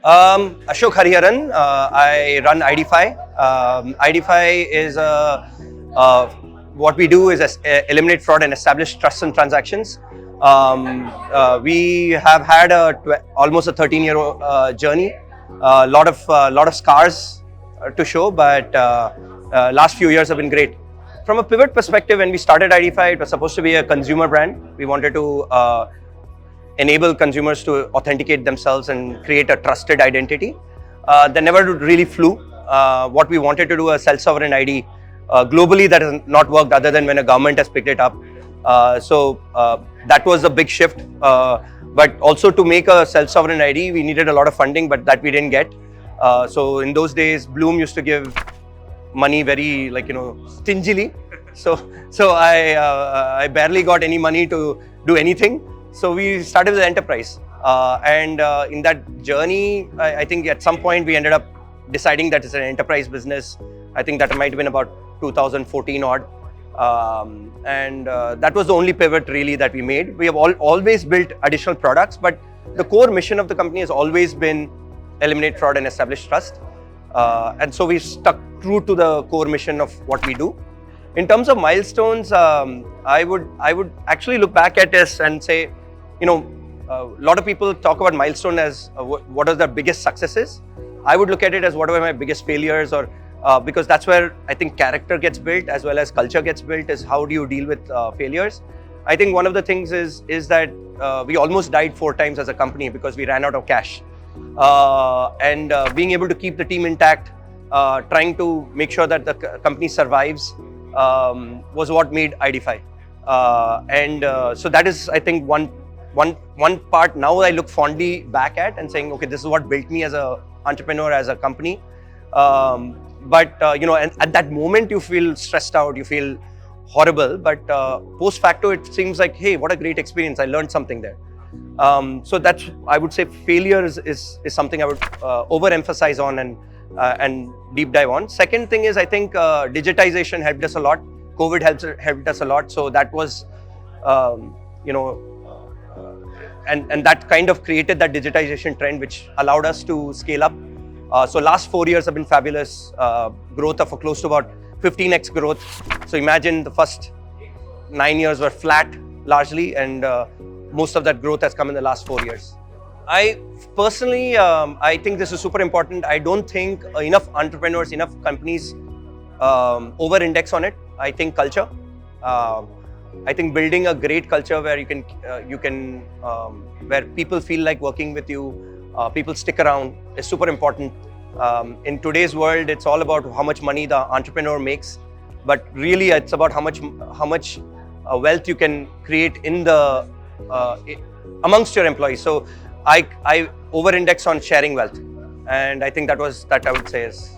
Ashok Hariharan. I run IDfy. IDfy is what we do is eliminate fraud and establish trust and transactions. We have had almost a 13-year journey. A lot of scars to show, but last few years have been great. From a pivot perspective, when we started IDfy, it was supposed to be a consumer brand. We wanted to enable consumers to authenticate themselves and create a trusted identity. They never really flew. What we wanted to do, a self-sovereign ID, globally that has not worked other than when a government has picked it up. So that was a big shift. But also to make a self-sovereign ID, we needed a lot of funding, but that we didn't get. So in those days, Blume used to give money very stingily. So I barely got any money to do anything. So we started with the enterprise, and in that journey, I think at some point we ended up deciding that it's an enterprise business. I think that might have been about 2014 odd, and that was the only pivot really that we made. We have always built additional products, but the core mission of the company has always been eliminate fraud and establish trust, and so we stuck true to the core mission of what we do. In terms of milestones, I would actually look back at this and say, a lot of people talk about milestone as what are the biggest successes. I would look at it as what are my biggest failures, or because that's where I think character gets built as well as culture gets built, is how do you deal with failures. I think one of the things is that we almost died 4 times as a company because we ran out of cash, and being able to keep the team intact, trying to make sure that the company survives, was what made IDfy. So that is, I think, one part now I look fondly back at and saying, okay, this is what built me as an entrepreneur, as a company. But and at that moment you feel stressed out, you feel horrible, but post facto it seems like, hey, what a great experience, I learned something there. So that's, I would say, failure is something I would overemphasize on and deep dive on. Second thing is, I think digitization helped us a lot. COVID helped us a lot. So that was, and that kind of created that digitization trend, which allowed us to scale up. So last 4 years have been fabulous. Growth of close to about 15x growth. So imagine the first 9 years were flat largely, and most of that growth has come in the last 4 years. I personally, I think this is super important. I don't think enough entrepreneurs, enough companies over-index on it. I think culture. I think building a great culture where where people feel like working with you, people stick around, is super important. In today's world, it's all about how much money the entrepreneur makes, but really it's about how much wealth you can create in the amongst your employees. So I over-index on sharing wealth, and I think that I would say is